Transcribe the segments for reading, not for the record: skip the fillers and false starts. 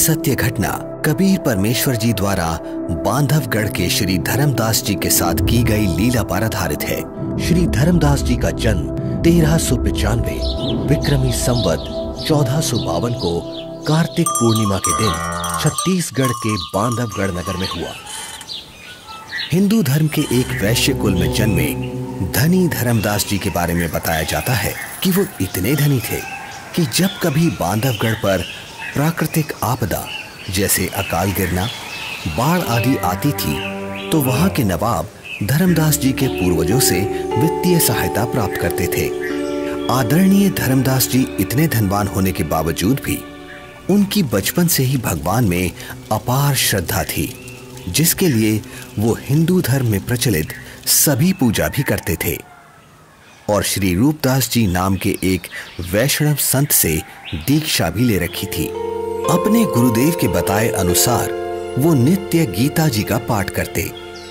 सत्य घटना कबीर परमेश्वर जी द्वारा बांधवगढ़ के श्री धर्मदास जी के साथ की गई लीला पर आधारित है। श्री धर्मदास जी का जन्म 1395 विक्रमी संवत 1452 को कार्तिक पूर्णिमा के दिन छत्तीसगढ़ के बांधवगढ़ नगर में हुआ। हिंदू धर्म के एक वैश्य कुल में जन्मे धनी धर्मदास जी के बारे में बताया जाता है कि वो इतने धनी थे कि जब कभी बांधवगढ़ पर प्राकृतिक आपदा जैसे अकाल गिरना, बाढ़ आदि आती थी तो वहां के नवाब धर्मदास जी के पूर्वजों से वित्तीय सहायता प्राप्त करते थे। आदरणीय धर्मदास जी इतने धनवान होने के बावजूद भी उनकी बचपन से ही भगवान में अपार श्रद्धा थी, जिसके लिए वो हिंदू धर्म में प्रचलित सभी पूजा भी करते थे और श्री रूपदास जी नाम के एक वैष्णव संत से दीक्षा भी ले रखी थी। अपने गुरुदेव के बताए अनुसार वो नित्य गीता जी का पाठ करते,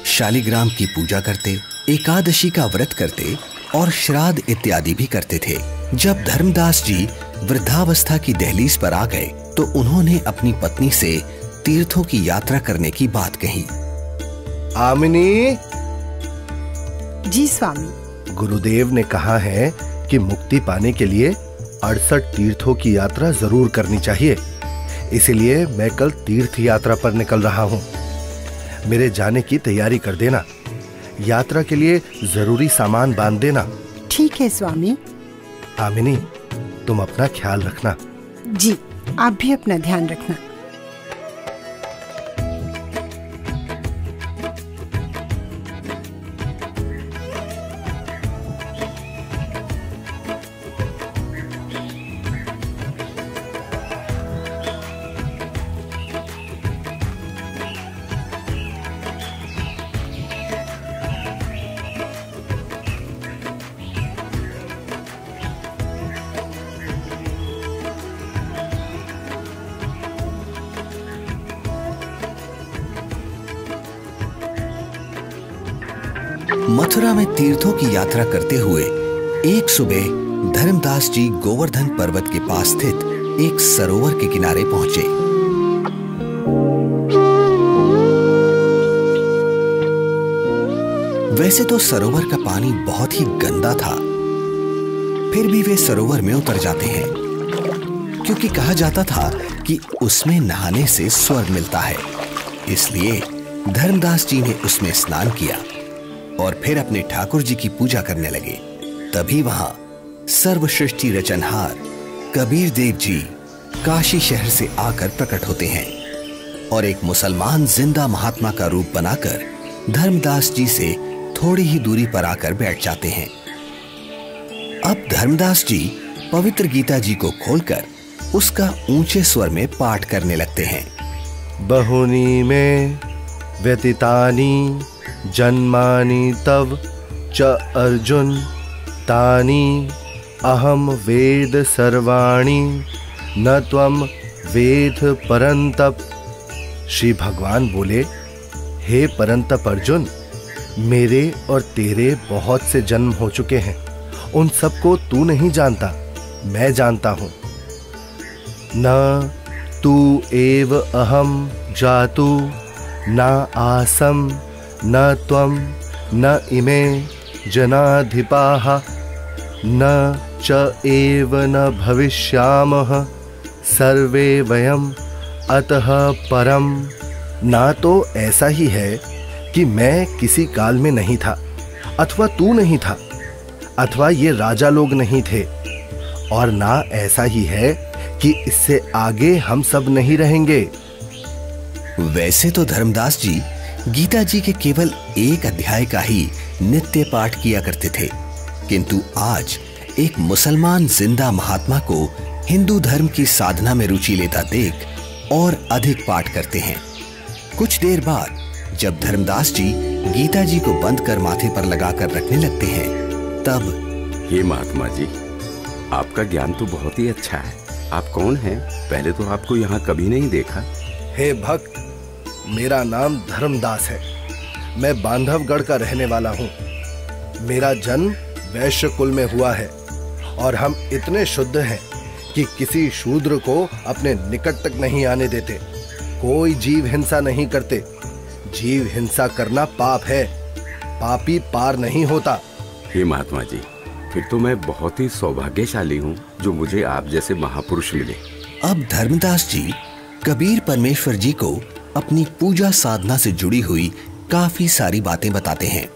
शालिग्राम की पूजा करते, एकादशी का व्रत करते और श्राद्ध इत्यादि भी करते थे। जब धर्मदास जी वृद्धावस्था की दहलीज पर आ गए तो उन्होंने अपनी पत्नी से तीर्थों की यात्रा करने की बात कही। आमिनी। जी स्वामी। गुरुदेव ने कहा है कि मुक्ति पाने के लिए 68 तीर्थों की यात्रा जरूर करनी चाहिए, इसलिए मैं कल तीर्थ यात्रा पर निकल रहा हूँ। मेरे जाने की तैयारी कर देना, यात्रा के लिए जरूरी सामान बांध देना। ठीक है स्वामी। आमिनी, तुम अपना ख्याल रखना। जी, आप भी अपना ध्यान रखना। मथुरा में तीर्थों की यात्रा करते हुए एक सुबह धर्मदास जी गोवर्धन पर्वत के पास स्थित एक सरोवर के किनारे पहुंचे। वैसे तो सरोवर का पानी बहुत ही गंदा था, फिर भी वे सरोवर में उतर जाते हैं क्योंकि कहा जाता था कि उसमें नहाने से स्वर्ग मिलता है। इसलिए धर्मदास जी ने उसमें स्नान किया और फिर अपने ठाकुर जी की पूजा करने लगे। तभी वहां सर्वसृष्टि रचनहार कबीर देव जी काशी शहर से आकर प्रकट होते हैं और एक मुसलमान जिंदा महात्मा का रूप बनाकर धर्मदास जी से थोड़ी ही दूरी पर आकर बैठ जाते हैं। अब धर्मदास जी पवित्र गीता जी को खोलकर उसका ऊंचे स्वर में पाठ करने लगते हैं। बहुनी में व्यतीतानि जन्मानि तव च अर्जुन तानि अहम वेद सर्वाणि न त्वम वेद परंतप। श्री भगवान बोले, हे परंतप अर्जुन, मेरे और तेरे बहुत से जन्म हो चुके हैं, उन सबको तू नहीं जानता, मैं जानता हूं। न तू एव अहम जातु न आसम न त्वं न इमे जनाधिपाः न च एव न भविष्यामः सर्वे वयम अतः परम। ना तो ऐसा ही है कि मैं किसी काल में नहीं था, अथवा तू नहीं था, अथवा ये राजा लोग नहीं थे, और ना ऐसा ही है कि इससे आगे हम सब नहीं रहेंगे। वैसे तो धर्मदास जी गीता जी के केवल एक अध्याय का ही नित्य पाठ किया करते थे, किंतु आज एक मुसलमान जिंदा महात्मा को हिंदू धर्म की साधना में रुचि लेता देख और अधिक पाठ करते हैं। कुछ देर बाद जब धर्मदास जी गीता जी को बंद कर माथे पर लगाकर रखने लगते हैं, तब हे महात्मा जी, आपका ज्ञान तो बहुत ही अच्छा है। आप कौन हैं? पहले तो आपको यहाँ कभी नहीं देखा। हे भक्त, मेरा नाम धर्मदास है। मैं बांधवगढ़ का रहने वाला हूँ। मेरा जन्म वैश्य कुल में हुआ है और हम इतने शुद्ध हैं कि किसी शूद्र को अपने निकट तक नहीं आने देते। कोई जीव हिंसा नहीं करते। जीव हिंसा करना पाप है, पापी पार नहीं होता। हे महात्मा जी, फिर तो मैं बहुत ही सौभाग्यशाली हूँ जो मुझे आप जैसे महापुरुष मिले। अब धर्मदास जी कबीर परमेश्वर जी को अपनी पूजा साधना से जुड़ी हुई काफी सारी बातें बताते हैं।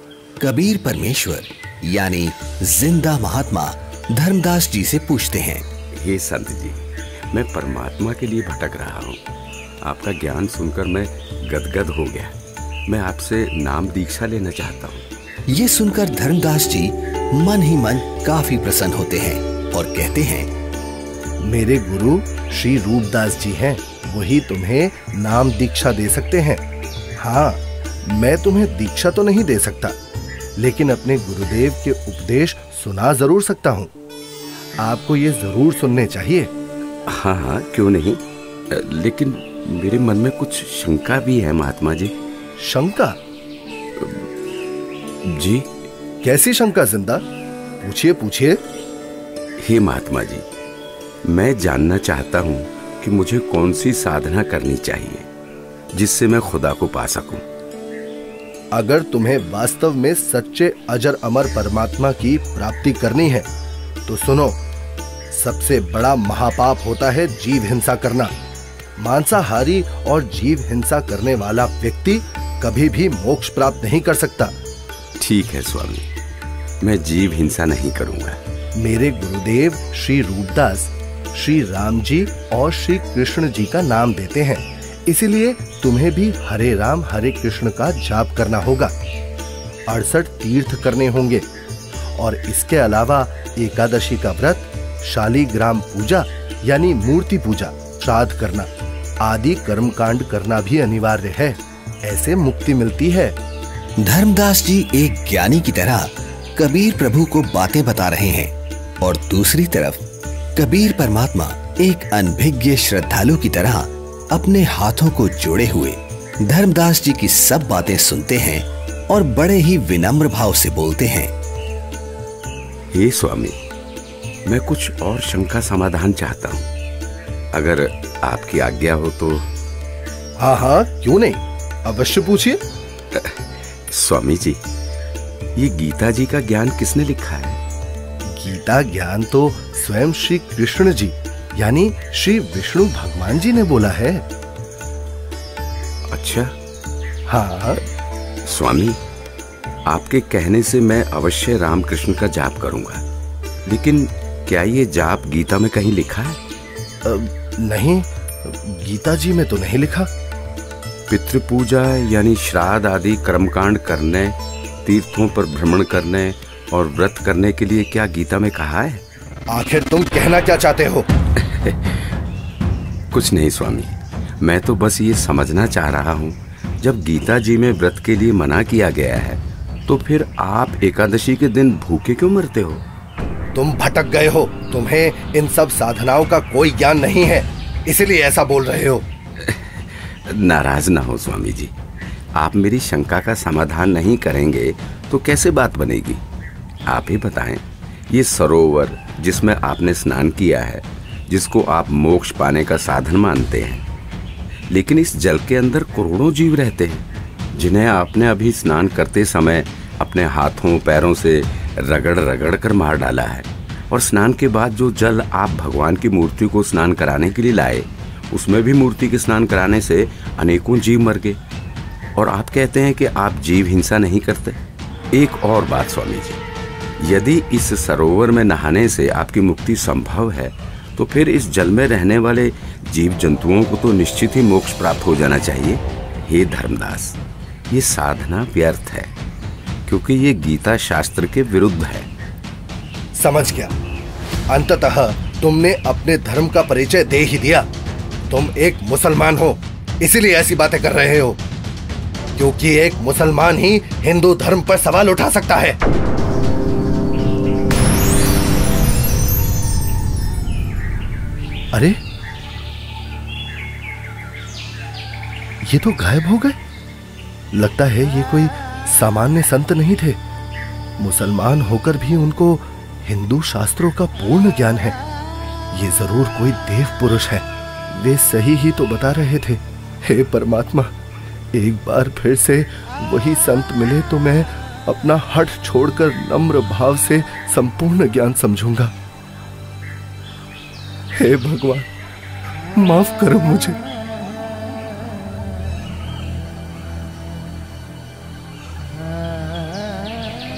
कबीर परमेश्वर यानी जिंदा महात्मा धर्मदास जी से पूछते हैं, हे संत जी, मैं परमात्मा के लिए भटक रहा हूँ। आपका ज्ञान सुनकर मैं गदगद हो गया। मैं आपसे नाम दीक्षा लेना चाहता हूँ। ये सुनकर धर्मदास जी मन ही मन काफी प्रसन्न होते हैं और कहते हैं, मेरे गुरु श्री रूपदास जी हैं, वही तुम्हें नाम दीक्षा दे सकते हैं। हाँ, मैं तुम्हें दीक्षा तो नहीं दे सकता, लेकिन अपने गुरुदेव के उपदेश सुना जरूर सकता हूँ। आपको ये जरूर सुनने चाहिए। हाँ हाँ, क्यों नहीं, लेकिन मेरे मन में कुछ शंका भी है महात्मा जी। शंका? जी। कैसी शंका जिंदा? पूछिए पूछिए। हे महात्मा जी, मैं जानना चाहता हूँ कि मुझे कौन सी साधना करनी चाहिए जिससे मैं खुदा को पा सकूं। अगर तुम्हें वास्तव में सच्चे अजर अमर परमात्मा की प्राप्ति करनी है तो सुनो, सबसे बड़ा महापाप होता है जीव हिंसा करना। मांसाहारी और जीव हिंसा करने वाला व्यक्ति कभी भी मोक्ष प्राप्त नहीं कर सकता। ठीक है स्वामी, मैं जीव हिंसा नहीं करूंगा। मेरे गुरुदेव श्री रूपदास श्री राम जी और श्री कृष्ण जी का नाम देते हैं, इसीलिए तुम्हें भी हरे राम हरे कृष्ण का जाप करना होगा। 68 तीर्थ करने होंगे और इसके अलावा एकादशी का व्रत, शालीग्राम पूजा यानी मूर्ति पूजा, श्राद्ध करना आदि कर्मकांड करना भी अनिवार्य है। ऐसे मुक्ति मिलती है। धर्मदास जी एक ज्ञानी की तरह कबीर प्रभु को बातें बता रहे हैं और दूसरी तरफ कबीर परमात्मा एक अनभिज्ञ श्रद्धालु की तरह अपने हाथों को जोड़े हुए धर्मदास जी की सब बातें सुनते हैं और बड़े ही विनम्र भाव से बोलते हैं, हे स्वामी, मैं कुछ और शंका समाधान चाहता हूँ, अगर आपकी आज्ञा हो तो। हाँ हाँ, क्यों नहीं, अवश्य पूछिए। स्वामी जी, ये गीता जी का ज्ञान किसने लिखा है? गीता ज्ञान तो स्वयं श्री कृष्ण जी यानी श्री विष्णु भगवान जी ने बोला है। अच्छा। हाँ स्वामी, आपके कहने से मैं अवश्य रामकृष्ण का जाप करूंगा, लेकिन क्या ये जाप गीता में कहीं लिखा है? नहीं, गीता जी में तो नहीं लिखा। पितृपूजा यानी श्राद्ध आदि कर्मकांड करने, तीर्थों पर भ्रमण करने और व्रत करने के लिए क्या गीता में कहा है? आखिर तुम कहना क्या चाहते हो? कुछ नहीं स्वामी, मैं तो बस ये समझना चाह रहा हूँ, जब गीता जी में व्रत के लिए मना किया गया है तो फिर आप एकादशी के दिन भूखे क्यों मरते हो? तुम भटक गए हो, तुम्हें इन सब साधनाओं का कोई ज्ञान नहीं है, इसलिए ऐसा बोल रहे हो। नाराज ना हो स्वामी जी, आप मेरी शंका का समाधान नहीं करेंगे तो कैसे बात बनेगी? आप ही बताएं, ये सरोवर जिसमें आपने स्नान किया है, जिसको आप मोक्ष पाने का साधन मानते हैं, लेकिन इस जल के अंदर करोड़ों जीव रहते हैं जिन्हें आपने अभी स्नान करते समय अपने हाथों पैरों से रगड़ रगड़ कर मार डाला है, और स्नान के बाद जो जल आप भगवान की मूर्ति को स्नान कराने के लिए लाए, उसमें भी मूर्ति के स्नान कराने से अनेकों जीव मर गए, और आप कहते हैं कि आप जीव हिंसा नहीं करते। एक और बात स्वामी जी, यदि इस सरोवर में नहाने से आपकी मुक्ति संभव है तो फिर इस जल में रहने वाले जीव जंतुओं को तो निश्चित ही मोक्ष प्राप्त हो जाना चाहिए। हे धर्मदास, ये साधना व्यर्थ है, क्योंकि ये गीता शास्त्र के विरुद्ध है। समझ गया, अंततः तुमने अपने धर्म का परिचय दे ही दिया। तुम एक मुसलमान हो, इसीलिए ऐसी बातें कर रहे हो, क्योंकि एक मुसलमान ही हिंदू धर्म पर सवाल उठा सकता है। अरे, ये तो गायब हो गए। लगता है ये कोई सामान्य संत नहीं थे। मुसलमान होकर भी उनको हिंदू शास्त्रों का पूर्ण ज्ञान है। ये जरूर कोई देव पुरुष है। वे सही ही तो बता रहे थे। हे परमात्मा, एक बार फिर से वही संत मिले तो मैं अपना हठ छोड़कर नम्र भाव से संपूर्ण ज्ञान समझूंगा। हे भगवान, माफ करो मुझे।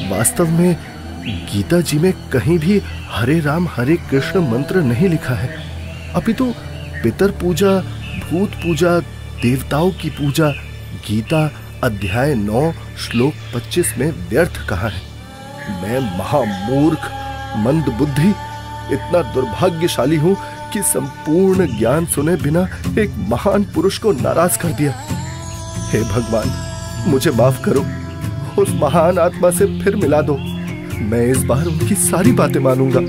वास्तव में गीता जी में कहीं भी हरे राम हरे कृष्ण मंत्र नहीं लिखा है, अपितु पितर पूजा, भूत पूजा, देवताओं की पूजा गीता अध्याय 9 श्लोक 25 में व्यर्थ कहा है। मैं महामूर्ख, मंद बुद्धि, इतना दुर्भाग्यशाली हूं कि संपूर्ण ज्ञान सुने बिना एक महान पुरुष को नाराज कर दिया। हे भगवान, मुझे माफ करो, उस महान आत्मा से फिर मिला दो। मैं इस बार उनकी सारी बातें मानूंगा।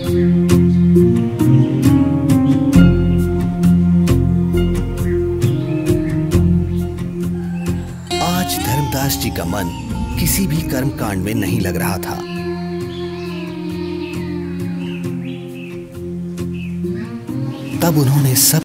आज धर्मदास जी का मन किसी भी कर्म कांड में नहीं लग रहा था। तब उन्होंने सब